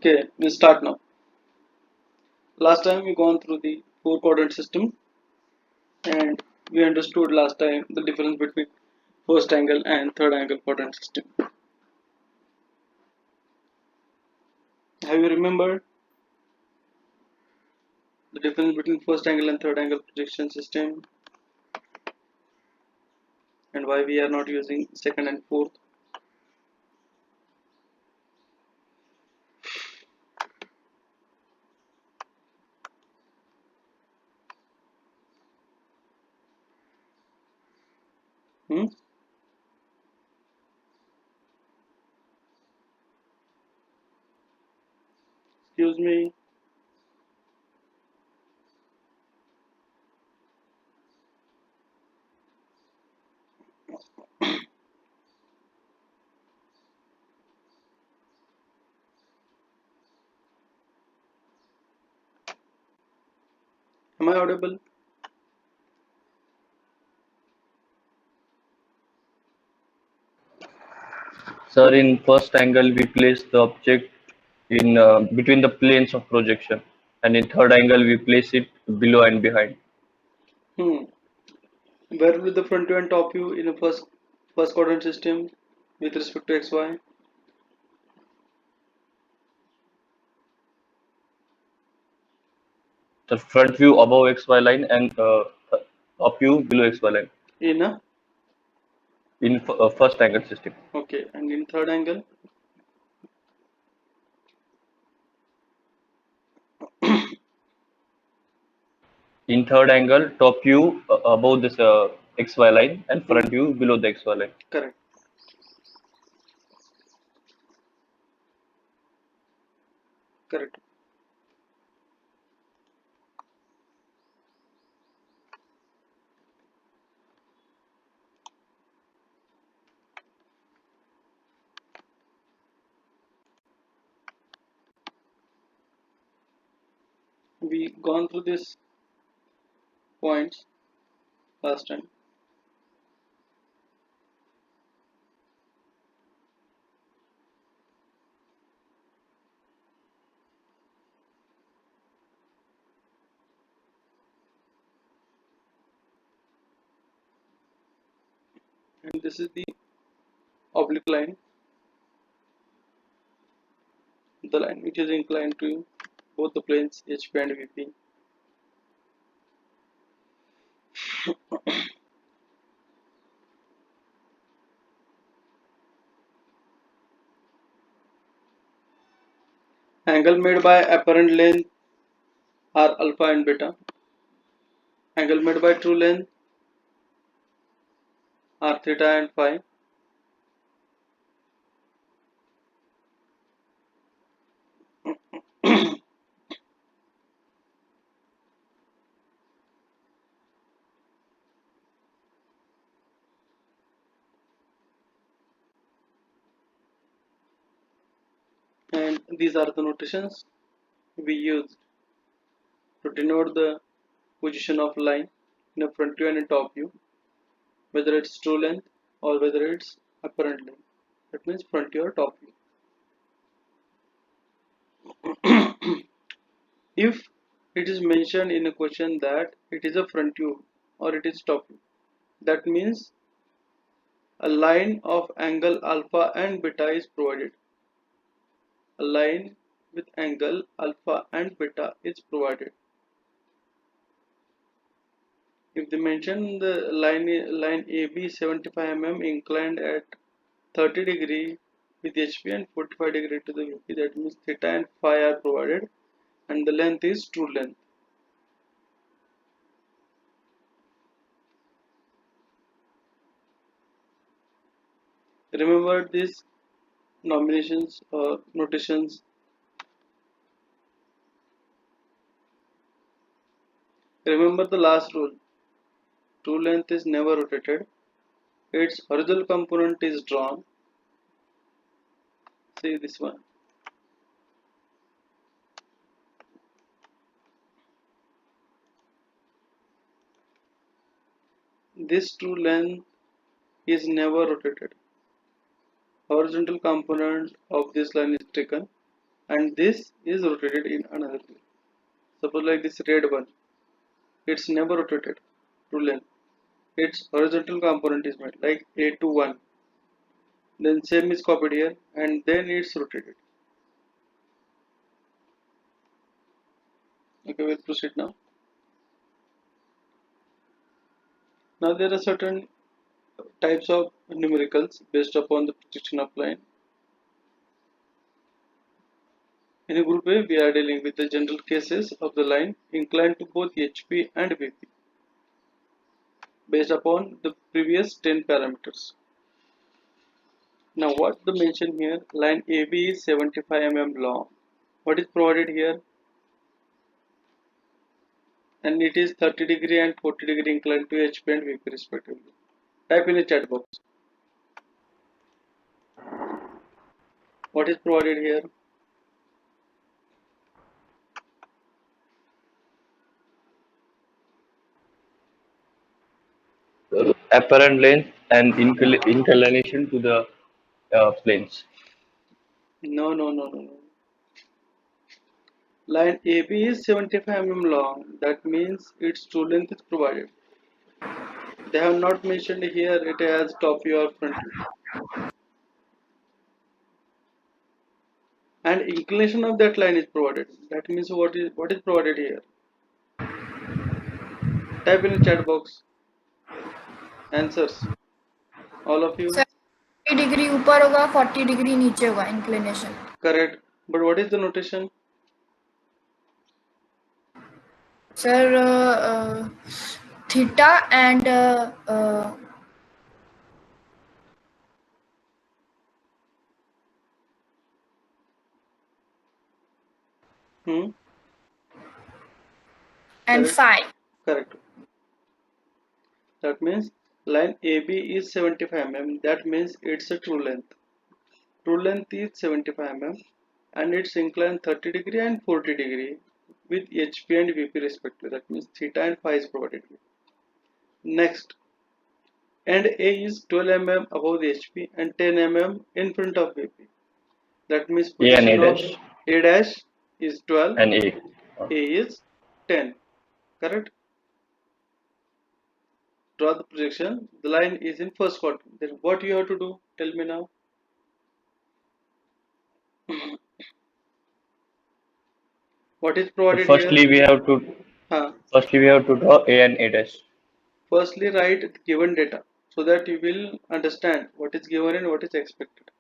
Okay, we start now. Last time we gone through the four quadrant system and we understood last time the difference between first angle and third angle quadrant system. Have you remembered the difference between first angle and third angle projection system and why we are not using second and fourth? Hmm? Excuse me. Am I audible? Sir, in first angle, we place the object in between the planes of projection, and in third angle, we place it below and behind. Hmm. Where will the front view and top view in a first quadrant system with respect to XY? The front view above XY line and top view below XY line In a in first angle system. okay, and in third angle? In third angle, top view above this XY line and Hmm. front view below the XY line. Correct. Correct. We gone through this points last time. And this is the oblique line, the line which is inclined to both the planes HP and VP. Angle made by apparent length are alpha and beta. Angle made by true length are theta and phi. And these are the notations we used to denote the position of line in a front view and a top view, whether it's true length or whether it's apparent length. That means front view or top view. If it is mentioned in a question that it is a front view or it is top view, that means a line of angle alpha and beta is provided. A line with angle alpha and beta is provided. If they mention the line AB 75 mm inclined at 30 degree with HP and 45 degree to the VP, that means theta and phi are provided and the length is true length. Remember these nominations or notations. Remember the last rule. True length is never rotated. Its horizontal component is drawn. See this one. This true length is never rotated. Horizontal component of this line is taken and this is rotated in another way. Suppose like this red one, it's never rotated to length. Its horizontal component is made like A to 1. Then same is copied here and then it's rotated. Okay, we'll proceed now. Now there are certain types of numericals based upon the projection of line. In a group A, we are dealing with the general cases of the line inclined to both HP and VP based upon the previous 10 parameters. Now what the mention here, line AB is 75 mm long. What is provided here? And it is 30° and 40° inclined to HP and VP respectively. Type in the chat box. What is provided here? Apparent length and inclination to the planes. No, no, no, no, no. Line AB is 75 mm long. That means its true length is provided. They have not mentioned here it has top view or front view. And inclination of that line is provided. That means what is provided here? Type in the chat box answers. All of you. Sir 40 degree ऊपर होगा 40 degree नीचे होगा inclination. Correct. But what is the notation? Sir theta and Hmm. And Correct. Phi. Correct. That means line AB is 75 mm. That means it's a true length. True length is 75 mm and it's inclined 30° and 40° with HP and VP respectively. That means theta and phi is provided here. Next, end A is 12 mm above the HP and 10 mm in front of VP. That means A and A position of dash A dash is 12, and A. A is 10. Correct? Draw the projection. The line is in first quadrant. Then what you have to do? Tell me now. What is So provided here? firstly we have to draw A and A dash. Firstly, write given data so that you will understand what is given and what is expected.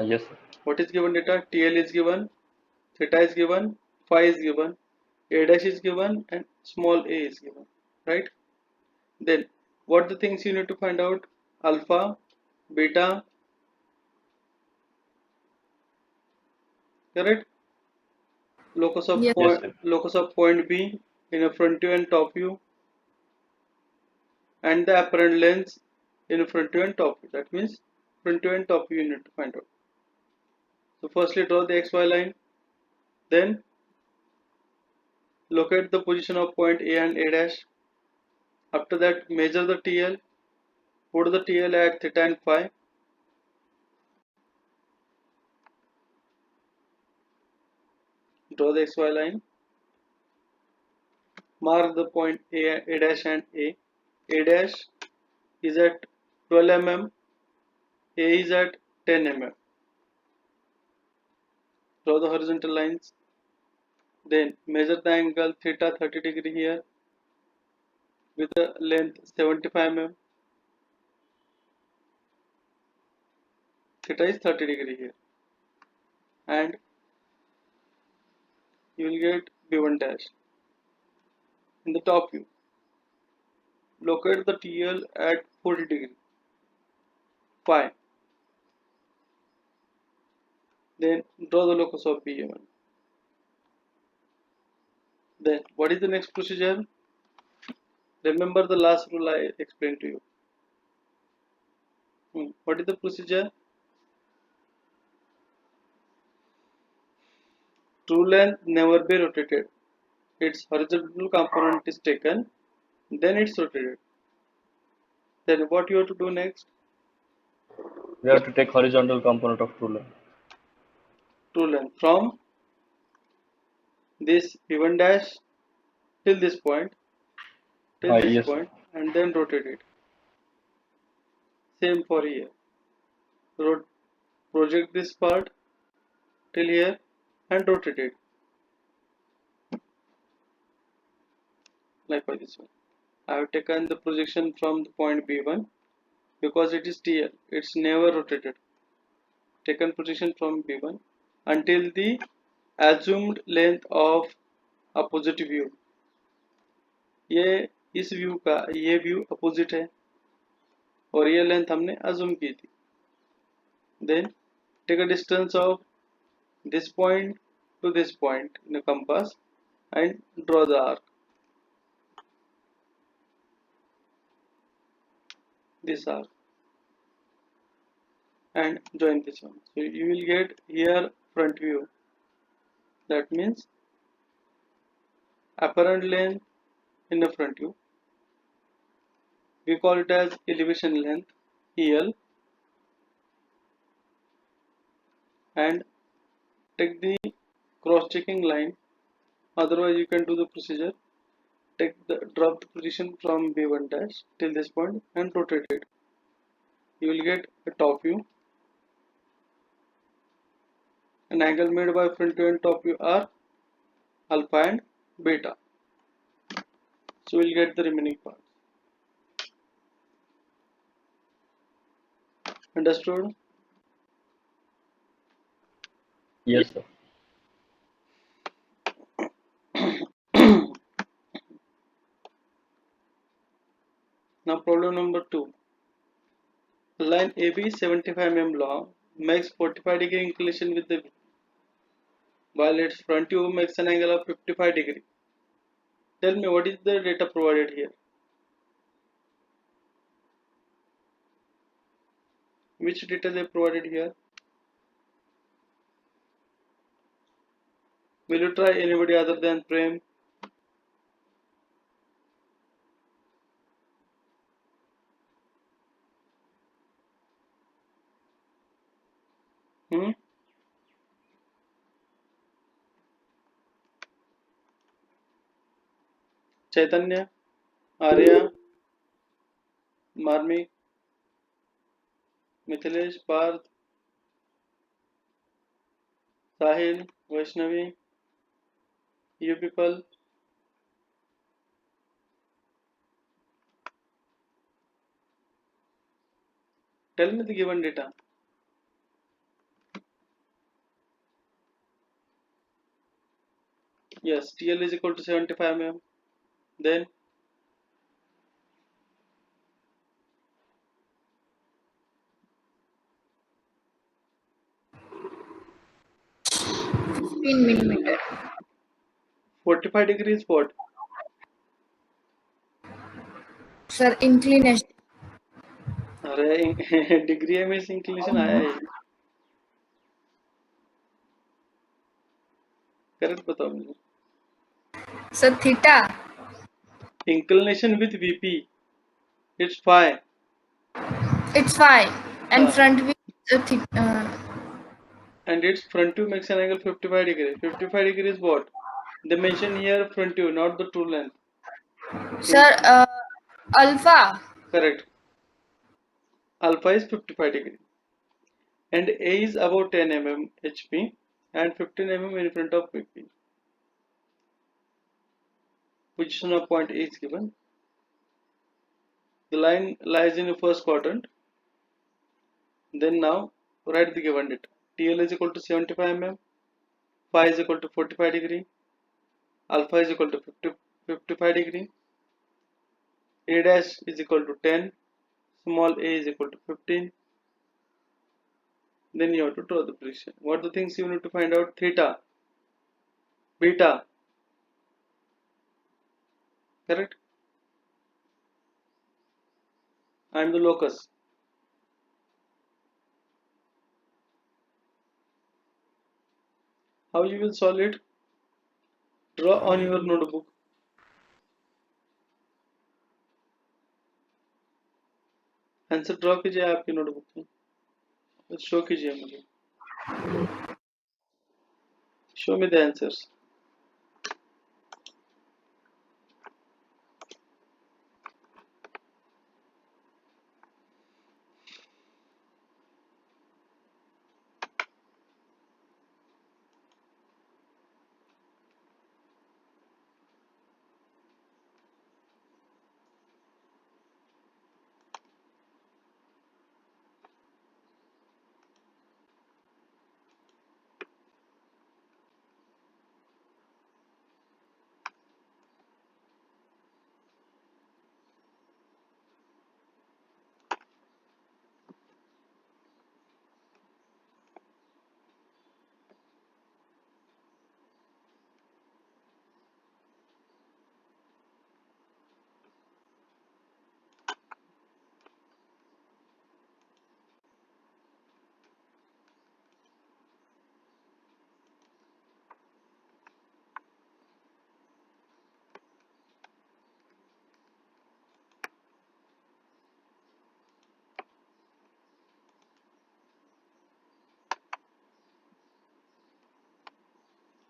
Yes, sir. What is given data? TL is given, theta is given, phi is given, A dash is given, and small a is given. Right? Then, what the things you need to find out? Alpha, beta, correct? Locus of Yes. Yes, point, sir. locus of point B in a front view and top view, and the apparent length in a front view and top view. That means front view and top view you need to find out. So firstly draw the XY line, then locate the position of point A and A dash. After that measure the TL, put the TL at theta and phi. Draw the XY line. Mark the point A dash and A. A dash is at 12 mm, A is at 10 mm. Draw the horizontal lines. Then measure the angle theta 30° here with the length 75 mm. Theta is 30° here. And you will get B1 dash. In the top view, locate the TL at 40°, phi. Then draw the locus of B1. Then what is the next procedure? Remember the last rule I explained to you. What is the procedure? True length never be rotated. Its horizontal component is taken, then it's rotated. Then what you have to do next? We have to take horizontal component of true length. true length from this B1 dash till this point, Yes, sir. and then rotate it. Same for here. Project this part till here and rotate it like this one. I have taken the projection from the point B1 because it is TL. It's never rotated. Taken projection from B1 until the assumed length of opposite view. ये इस view का ये view opposite है और ये length हमने assume की थी. Then take a distance of this point to this point in a compass and draw the arc. This arc and join this one. So you will get here front view. That means apparent length in the front view. We call it as elevation length EL, and take the cross-checking line. Otherwise, you can do the procedure. Drop the position from B1 dash till this point and rotate it. You will get a top view. An angle made by front view and top view are alpha and beta. So we'll get the remaining parts. Understood? Yes, sir. Now problem number 2. Line AB 75 mm long makes 45-degree inclination with the V, while its front view makes an angle of 55 degree. Tell me what is the data provided here? Which data they provided here? Will you try anybody other than Prem? Hmm? Chaitanya, Arya, Marmik, Mithilesh, Parth, Sahil, Vaishnavi, you people. Tell me the given data. Yes, TL is equal to 75 mm. Then millimeter. 45 degrees what? Sir, inclination. अरे degree में inclination आया है. Correct बताओ मुझे. Sir, theta. Inclination with VP. It's phi. It's phi. And हाँ. front view is And its front view makes an angle 55 degree. 55 degrees what? They mention here front view, not the true length. sir, alpha. Correct. Alpha is 55 degree. And A is about 10 mm HP and 15 mm in front of VP. Position of point A is given. The line lies in the first quadrant. Then now write the given data. TL is equal to 75 mm, phi is equal to 45 degree, alpha is equal to 55 degree, A dash is equal to 10, small a is equal to 15. Then you have to draw the prediction. What are the things you need to find out? Theta, beta, correct? And the locus. How you will solve it? Draw on your notebook. Answer draw कीजिए आपकी notebook में, show कीजिए मुझे. Show me the answers.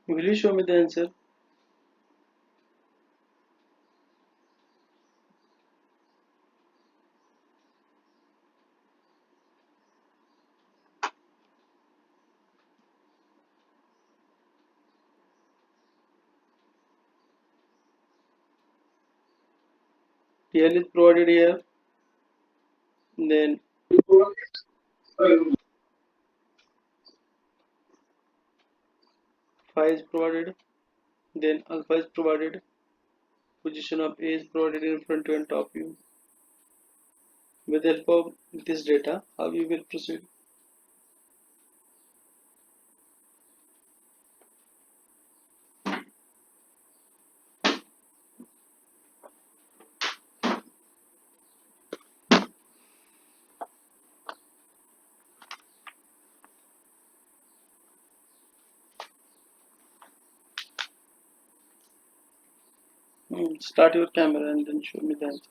Will you show me the answer? TL is provided here. Then phi is provided. Then alpha is provided. Position of A is provided in front view and top view. With the help of this data, how you will proceed? Start your camera and then show me the answer.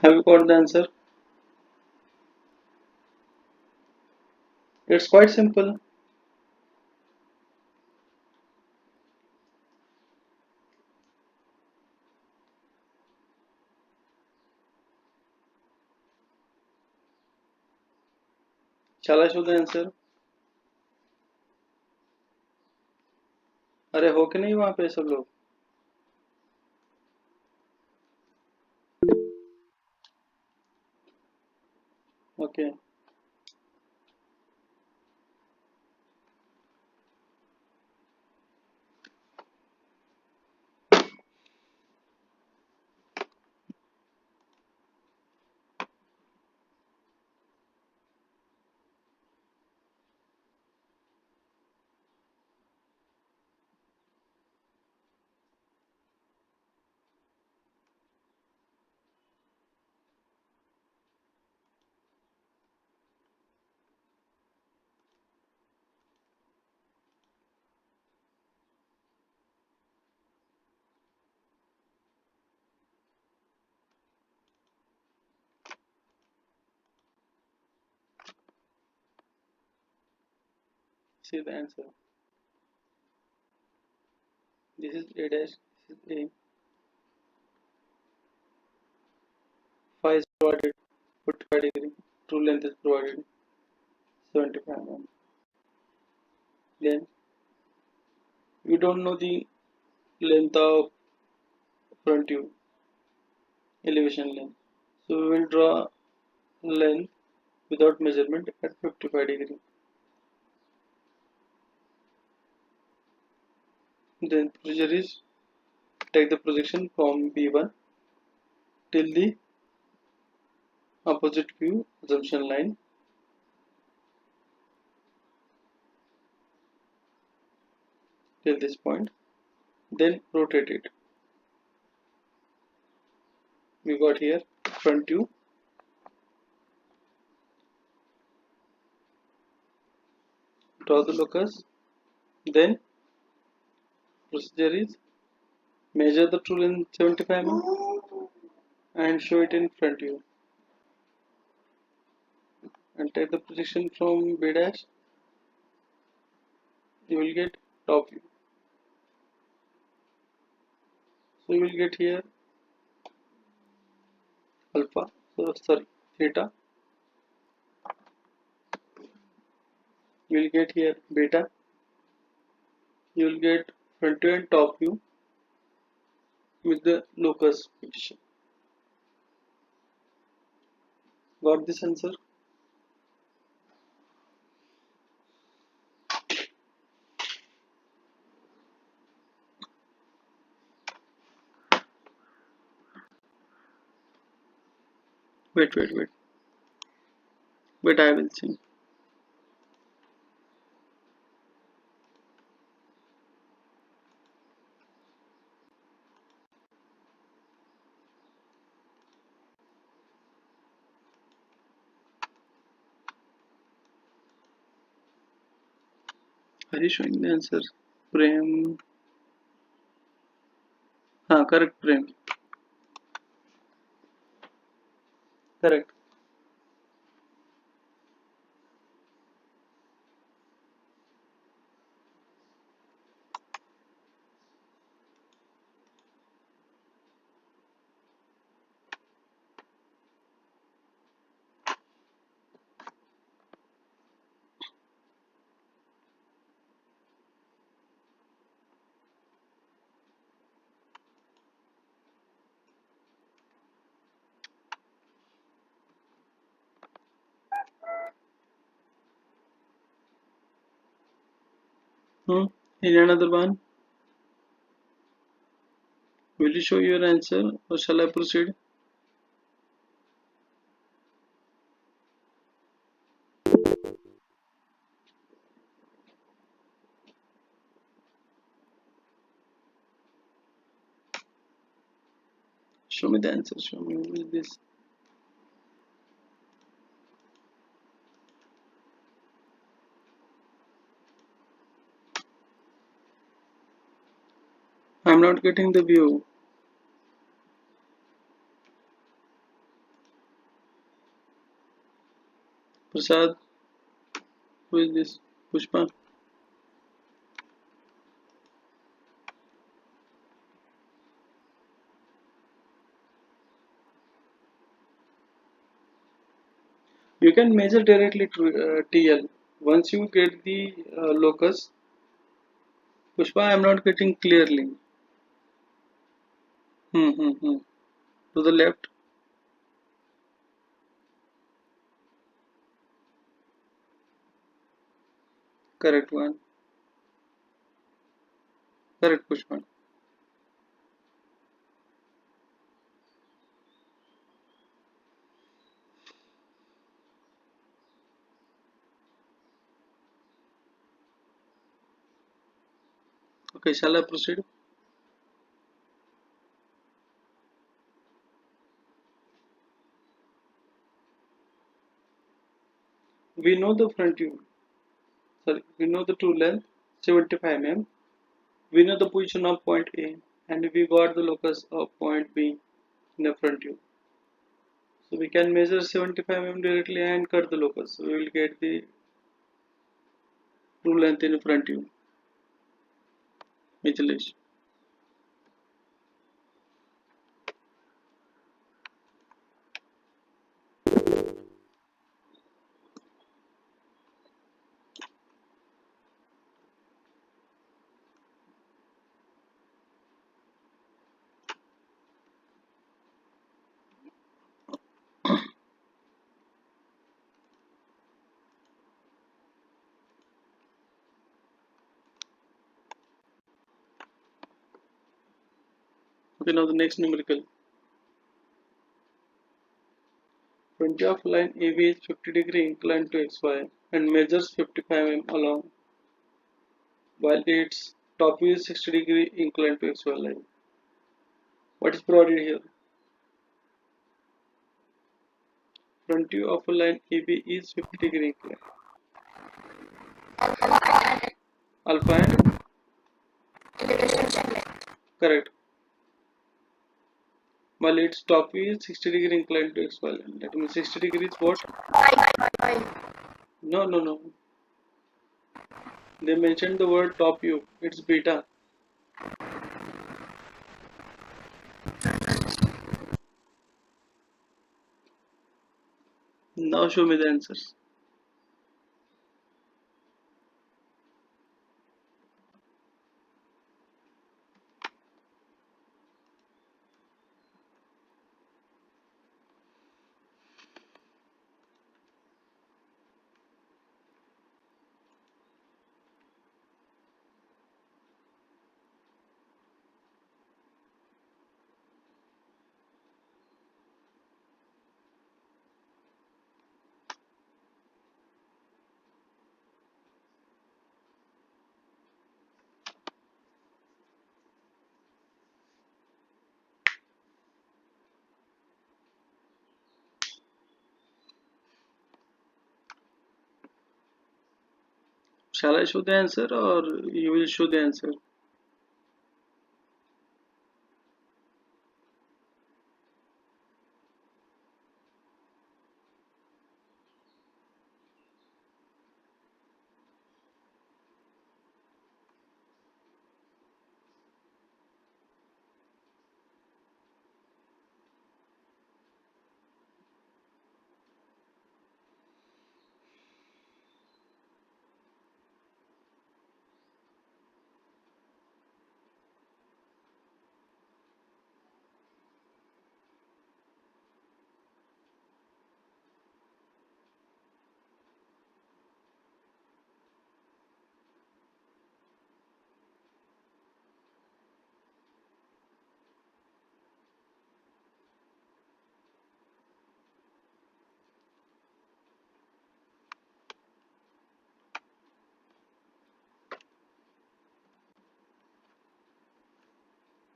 Have you got the answer? It's quite simple. Shall I show the answer? अरे हो कि नहीं वहाँ पे सब लोग? Okay. See the answer. This is A dash. This is A. phi is provided 45 degree, true length is provided 75 mm. Then we don't know the length of front view, elevation length. So we will draw length without measurement at 55 degree. Then procedure is take the projection from B1 till the opposite view assumption line. Till this point, then rotate it. We got here front view, draw the locus, then procedure is measure the true length 75 mm and show it in front view and take the projection from B dash. You will get top view. So you will get here alpha, so sorry, theta. You will get here beta. You will get front view and top view with the locus position. Got this answer? Wait, I will see. Are you showing the answer? Prem. Correct, Prem. Correct. In another one, will you show your answer or shall I proceed? Show me the answer. Show me who is this. I'm not getting the view. Prasad, who is this? Pushpa. You can measure directly to TL. Once you get the locus, Pushpa, I'm not getting clearly. To the left. Correct one. Correct, Pushpa. Okay, shall I proceed? We know the front view. Sorry, we know the true length 75 mm. We know the position of point A and we got the locus of point B in the front view. So we can measure 75 mm directly and cut the locus. So we will get the true length in front view. Mithilesh. Okay, now the next numerical. Frontier of line AB is 50-degree inclined to XY and measures 55 mm along, while its top view is 60-degree inclined to XY line. What is provided here? Front view of a line AB is 50-degree inclined. Alpha and correct. While its top view is 60-degree inclined to XY line. That means 60 degrees what? No, no, no. They mentioned the word top view. It's beta. Now show me the answers. Shall I show the answer or you will show the answer?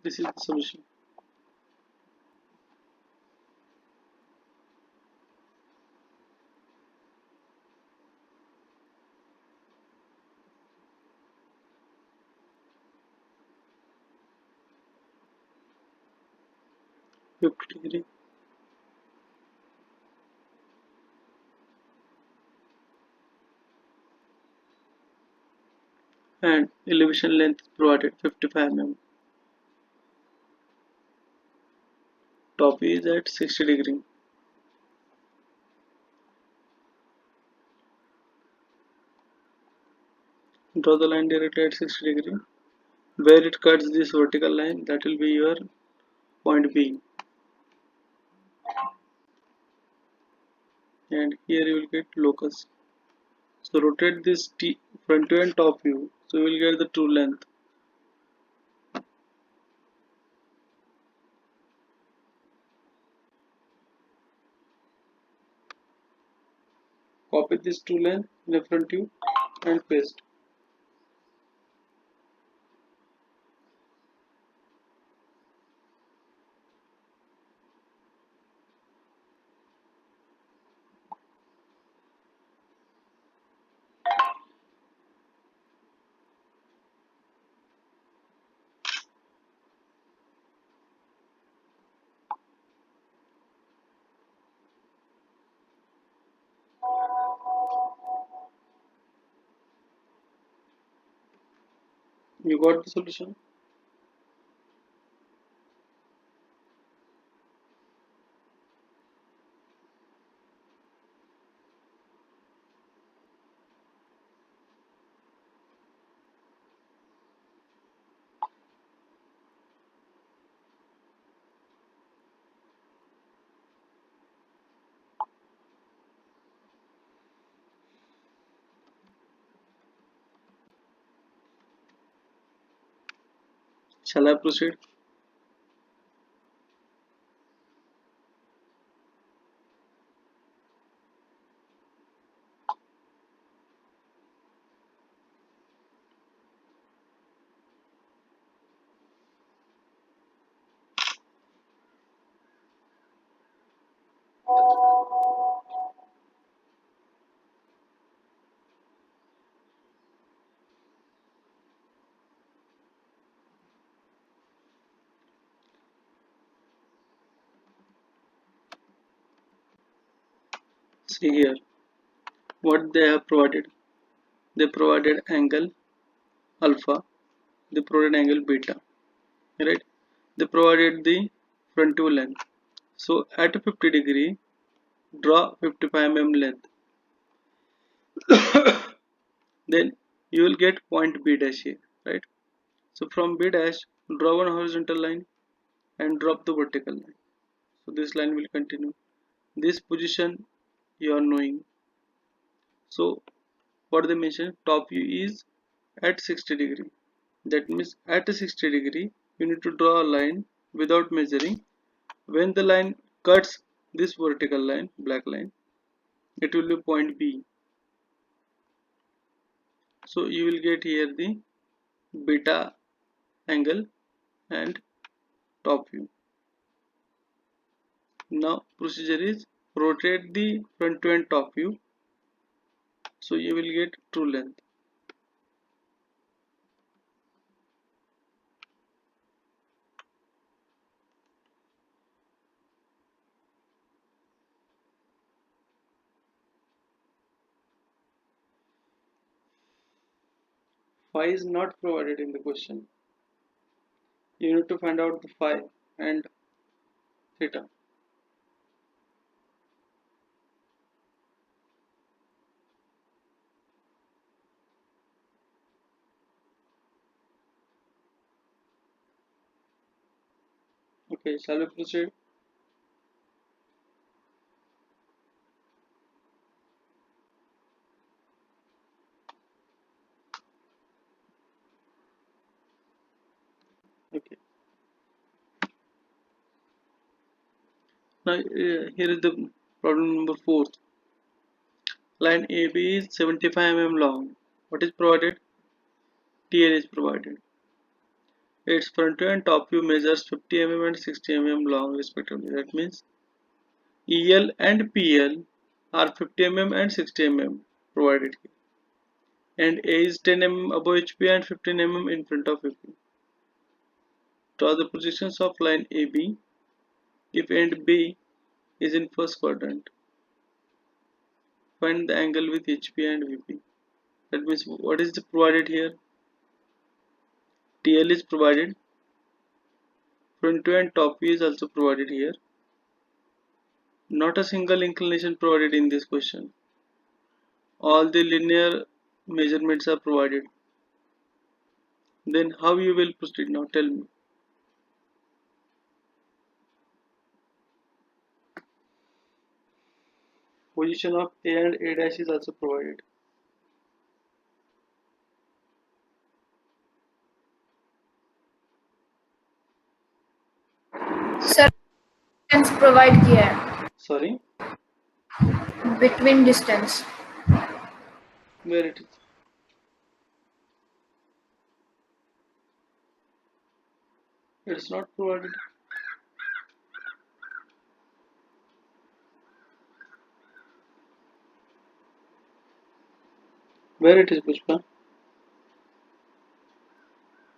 This is the solution. Fifty degree and elevation length provided 55 mm. Top is at 60 degree. Draw the line directly at 60 degree. Where it cuts this vertical line, that will be your point B. And here you will get locus. So rotate this front view and top view. So you will get the true length. Copy this true length in the front view and paste. You got the solution? Shall I proceed? See here what they have provided. They provided angle alpha, they provided angle beta, right? They provided the front view length. So at 50 degree, draw 55 mm length. Then you will get point B dash here, right? So from B dash, draw one horizontal line and drop the vertical line. So this line will continue. This position you are knowing. So what they mentioned, top view is at 60 degree. That means at a 60 degree, you need to draw a line without measuring. When the line cuts this vertical line, black line, it will be point B. So you will get here the beta angle and top view. Now procedure is rotate the front view and top view. So you will get true length. Phi is not provided in the question. You need to find out the phi and theta. Okay, shall we proceed? Okay. Now here is the problem number 4. Line AB is 75 mm long. What is provided? TL is provided. Its front view and top view measures 50 mm and 60 mm long respectively. That means EL and PL are 50 mm and 60 mm provided here. And A is 10 mm above HP and 15 mm in front of HP. Draw the positions of line AB if end B is in first quadrant. Find the angle with HP and VP. That means what is provided here? TL is provided. Front view and top view is also provided here. Not a single inclination provided in this question. All the linear measurements are provided. Then how you will proceed now? Tell me. Position of A and A dash is also provided. Sir distance provide किया है Sorry, between distance where it is? It's not provided. Where it is, Pushpa?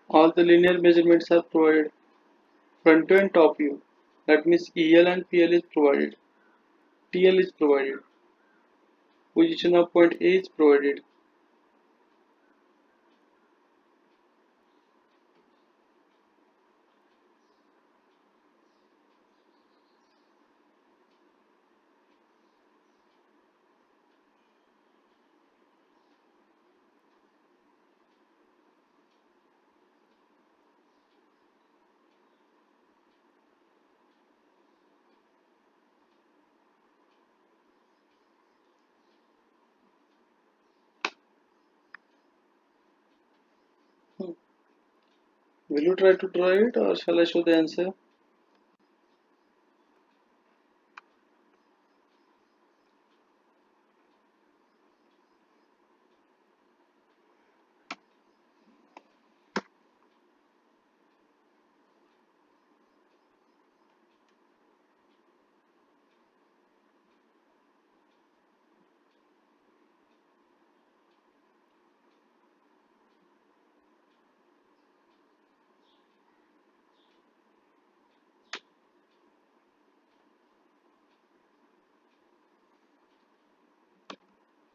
All the linear measurements are provided. Front view and top view. That means EL and PL is provided. TL is provided. Position of point A is provided. Hmm. Will you try to draw it or shall I show the answer?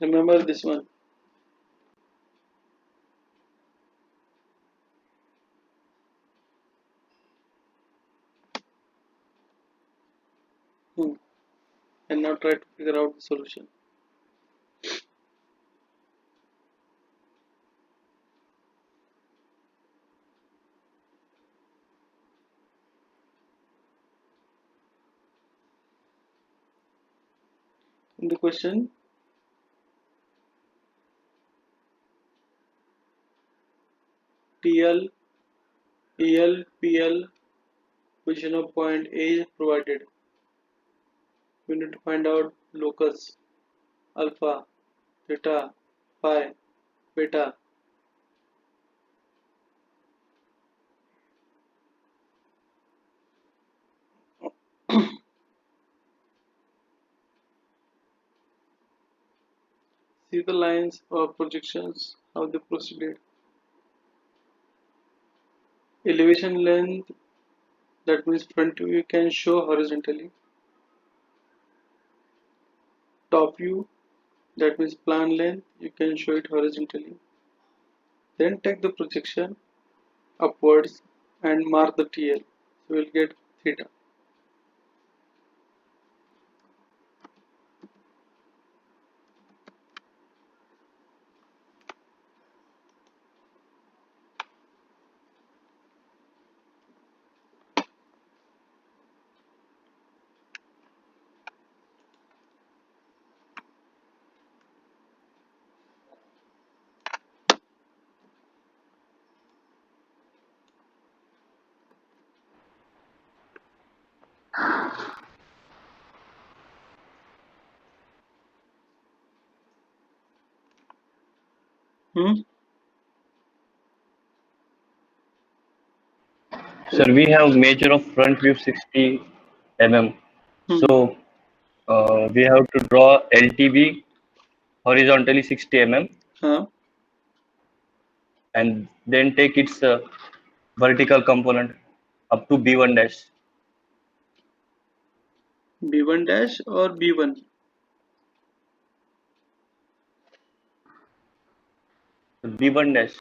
Remember this one. Hmm. And now try to figure out the solution. In the question, TL, EL, PL, position of point A is provided. We need to find out locus, alpha, theta, phi, beta. See the lines or projections, how they proceeded. Elevation length, that means front view you can show horizontally. Top view, that means plan length, you can show it horizontally. Then take the projection upwards and mark the TL. So we'll get theta. Hmm? Sir, we have measure of front view 60 mm. Hmm. So we have to draw LTV horizontally 60 mm Huh? and then take its vertical component up to B1 dash. B1 dash or B1? B1 dash.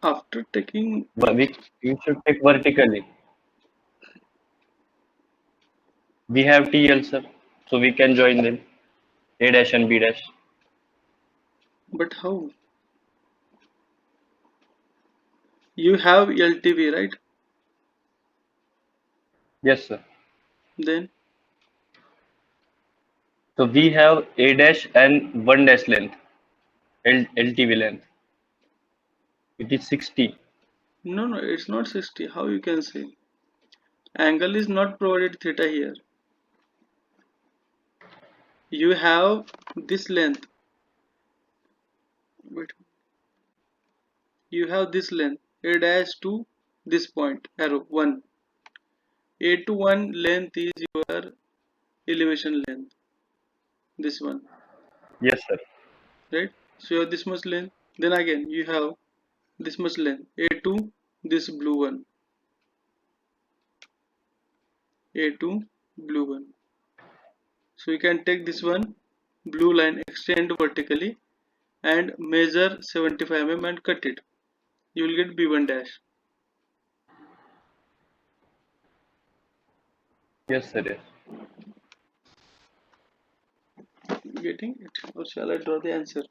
After taking, But we should take vertically. We have TL, sir, so we can join them A dash and B dash. but how? You have LTV, right? Yes, sir. Then So we have A dash and 1 dash length, LTV length. It is 60. no, no, it's not 60. How you can say? Angle is not provided theta here. You have this length. Wait, you have this length. A dash to this point, arrow 1. A to 1 length is your elevation length. This one, Yes, sir. right? So you have this much length. Then again, you have this much length. A to this blue one. A to blue one. So you can take this one, blue line, extend vertically and measure 75 mm and cut it. You will get B1 dash. Yes, sir. Yes. Getting it? Or shall I draw the answer?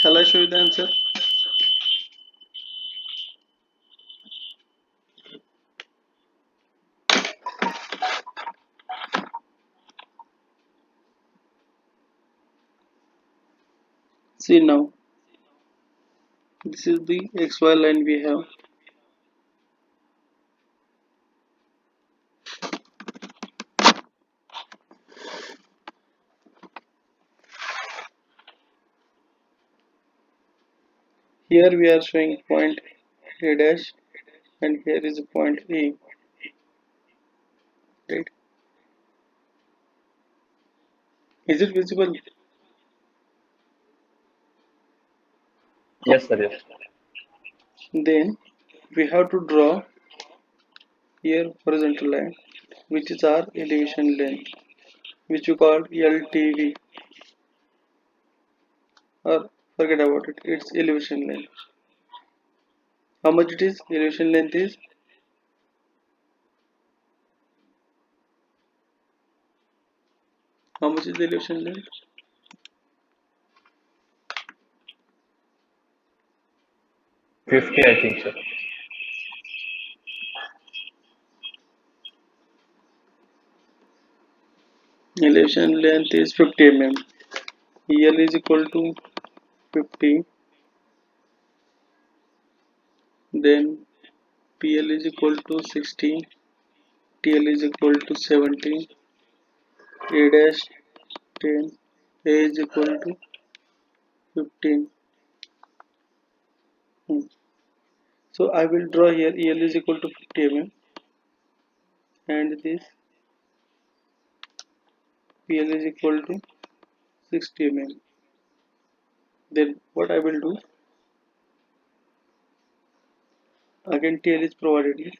Shall I show you the answer? See now, this is the xy line we have. Here we are showing point A dash, and here is a point E, right? Is it visible? Yes, sir. Yes. Then we have to draw here horizontal line, which is our elevation length, which you call LTV, or forget about it, it's elevation length. How much it is? Elevation length is, how much is the elevation length? 50, I think, sir. Elevation length is 50 mm. EL is equal to 50, then PL is equal to 60, TL is equal to 70, A dash 10, A is equal to 15. So I will draw here EL is equal to 50 mm, and this PL is equal to 60 mm. Then what I will do, again TL is provided here.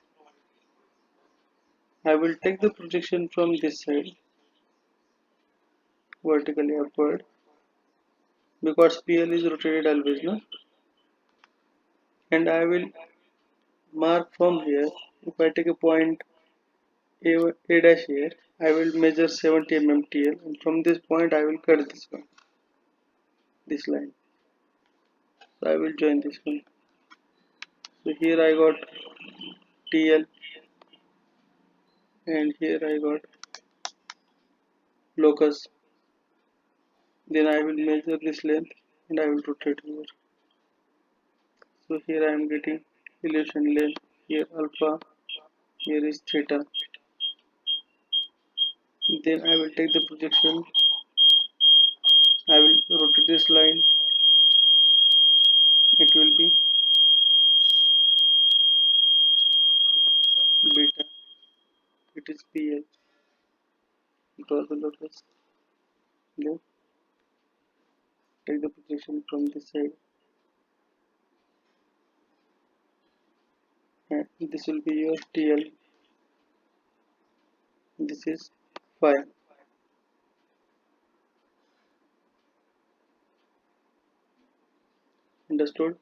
I will take the projection from this side vertically upward, because PL is rotated always, no? And I will mark from here. If I take a point A dash here, I will measure 70 mm TL, and from this point I will cut this one, this line. So I will join this one. So here I got TL, and here I got locus. Then I will measure this length and I will rotate here. So here I am getting elevation length, here alpha, here is theta. Then I will take the projection, I will rotate this line, it will be beta, it is PL. Draw the locus. Then take the projection from this side, and this will be your TL. This is phi. Understood?